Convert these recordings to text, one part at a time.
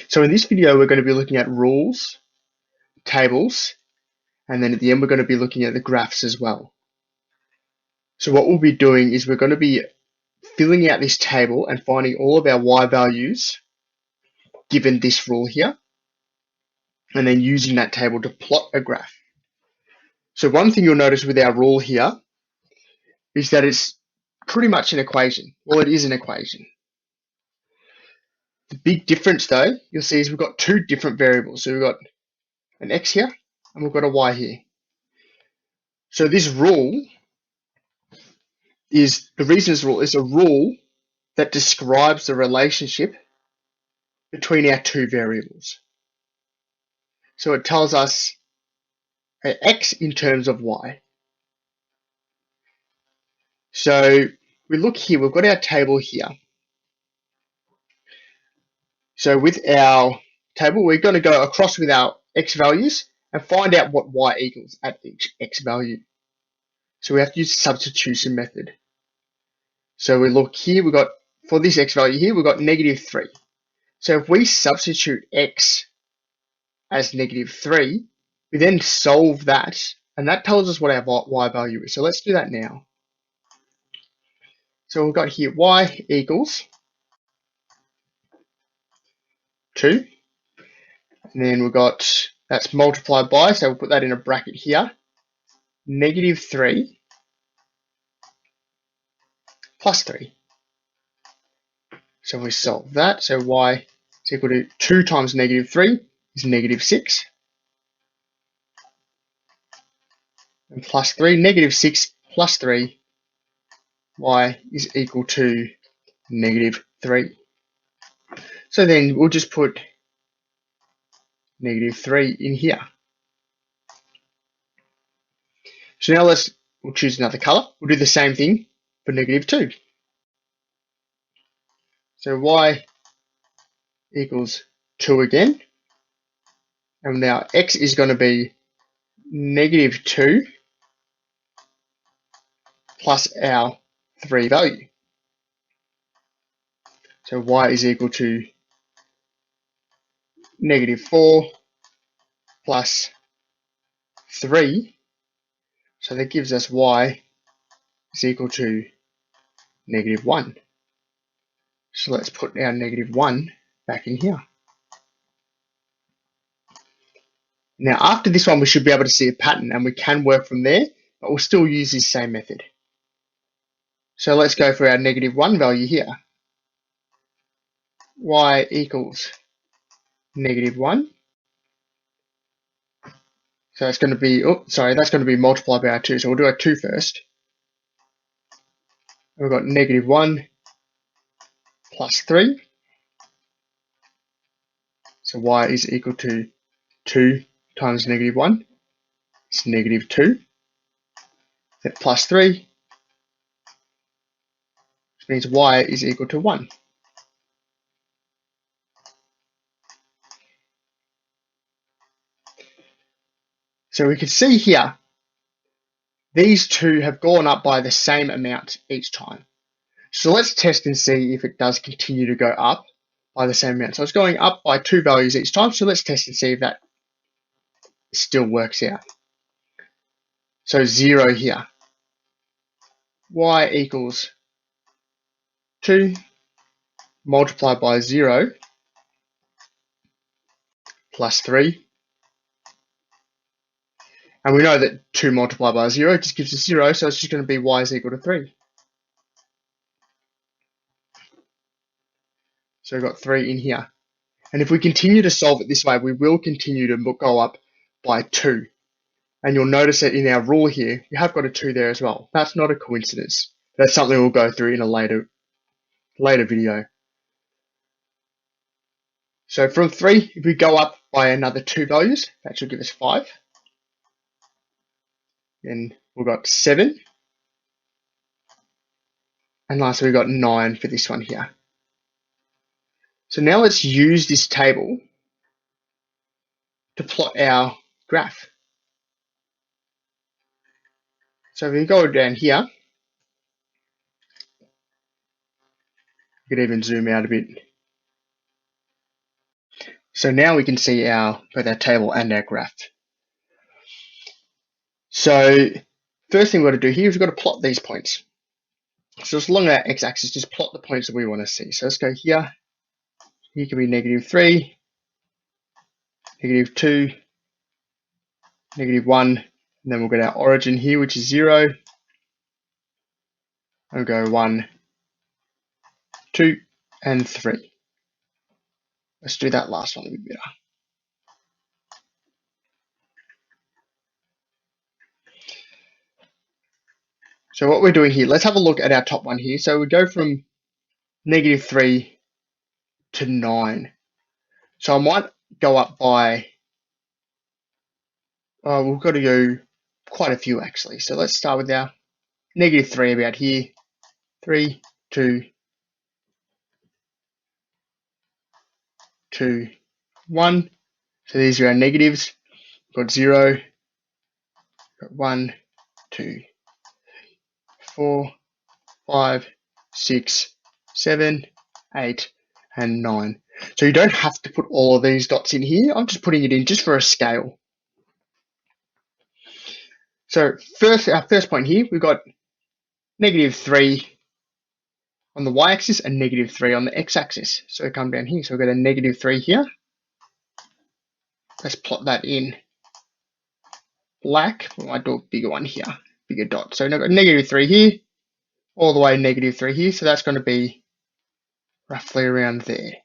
So in this video, we're going to be looking at rules, tables, and then at the end, we're going to be looking at the graphs as well. So what we'll be doing is we're going to be filling out this table and finding all of our y values given this rule here, and then using that table to plot a graph. So one thing you'll notice with our rule here is that it's pretty much an equation. Well, it is an equation. The big difference though, you'll see is we've got two different variables. So we've got an x here and we've got a y here. So this rule is, the reason this rule is a rule that describes the relationship between our two variables. So it tells us x in terms of y. So we look here, we've got our table here. So with our table, we're going to go across with our x values and find out what y equals at each x value. So we have to use the substitution method. So we look here, we've got, for this x value here, we've got -3. So if we substitute x as -3, we then solve that, and that tells us what our y value is. So let's do that now. So we've got here y equals 2, and then we've got, that's multiplied by, so we'll put that in a bracket here, -3 plus 3. So we solve that, so y is equal to 2 times -3 is -6, and plus 3, -6 plus 3, y is equal to -3. So then we'll just put -3 in here. So now we'll choose another color. We'll do the same thing for -2. So y equals 2 again. And now x is going to be -2 plus our 3 value. So y is equal to -4 plus 3. So that gives us y is equal to -1. So let's put our -1 back in here. Now after this one, we should be able to see a pattern and we can work from there, but we'll still use this same method. So let's go for our -1 value here. Y equals -1. So it's going to be, that's going to be multiplied by our 2. So we'll do our 2 first. We've got -1 plus 3. So y is equal to 2 times -1. It's -2. Then plus 3, which means y is equal to 1. So we can see here, these two have gone up by the same amount each time. So let's test and see if it does continue to go up by the same amount. So it's going up by 2 values each time. So let's test and see if that still works out. So 0 here. Y equals 2 multiplied by 0 plus 3. And we know that 2 multiplied by 0 just gives us 0, so it's just going to be y is equal to 3. So we've got 3 in here. And if we continue to solve it this way, we will continue to go up by 2. And you'll notice that in our rule here, we have got a 2 there as well. That's not a coincidence. That's something we'll go through in a later video. So from 3, if we go up by another 2 values, that should give us 5. Then we've got 7. And lastly, we've got 9 for this one here. So now let's use this table to plot our graph. So if we go down here, you could even zoom out a bit. So now we can see both our table and our graph. So first thing we've got to do here is we've got to plot these points. So just along our x-axis, just plot the points that we want to see. So let's go here. Here can be -3, -2, -1, and then we'll get our origin here, which is 0. And go 1, 2, and 3. Let's do that last one a bit better. So what we're doing here, let's have a look at our top one here. So we go from -3 to 9. So I might go up by, we've got to go quite a few actually. So let's start with our -3 about here. 3, 2, 2, 1. So these are our negatives. We've got 0, got 1, 2, 4, 5, 6, 7, 8, and 9. So you don't have to put all of these dots in here. I'm just putting it in just for a scale. So our first point here, we've got -3 on the y-axis and -3 on the x-axis. So we come down here. So we've got a -3 here. Let's plot that in black. I might do a bigger one here, bigger dot. So now I've got -3 here, all the way -3 here. So that's going to be roughly around there.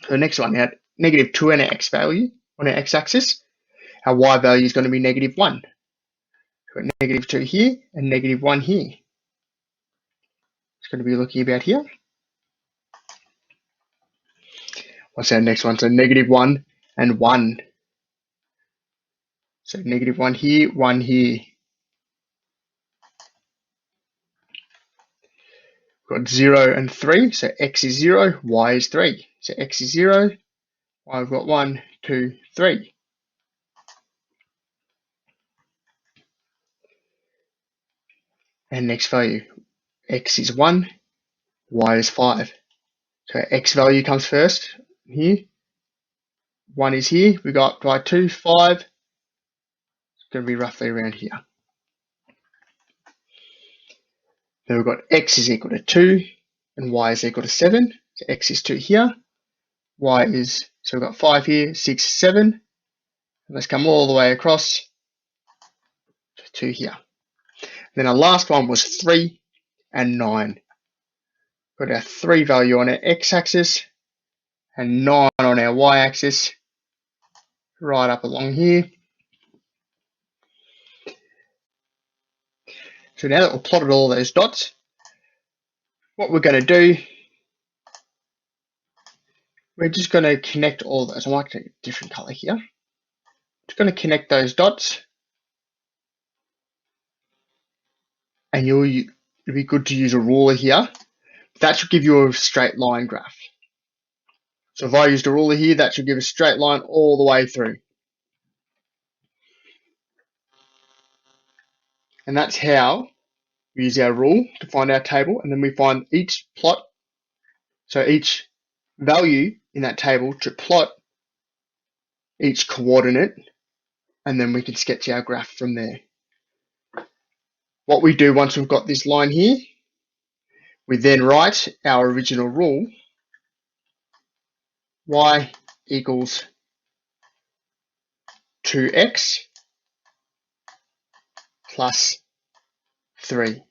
So the next one, now -2 on our x value on our x-axis. Our y value is going to be -1. We've got -2 here and -1 here. It's going to be looking about here. What's our next one? So -1 and 1. So -1 here, 1 here. We've got 0 and 3. So x is 0, y is 3. So x is 0, y we've got 1, 2, 3. And next value, x is 1, y is 5. So x value comes first here. 1 is here. We got by 2, 5. It's going to be roughly around here. Then we've got x is equal to 2 and y is equal to 7. So x is 2 here. Y is, so we've got 5 here, 6, 7. And let's come all the way across to 2 here. Then our last one was 3 and 9. Got our 3 value on our x-axis and 9 on our y-axis, right up along here. So now that we've plotted all those dots, what we're going to do, we're just going to connect all those. I might take a different color here. Just going to connect those dots, and it'll be good to use a ruler here. That should give you a straight line graph. So if I used a ruler here, that should give a straight line all the way through. And that's how we use our rule to find our table, and then we find each plot, so each value in that table to plot each coordinate, and then we can sketch our graph from there. What we do once we've got this line here, we then write our original rule, y equals 2x plus 3.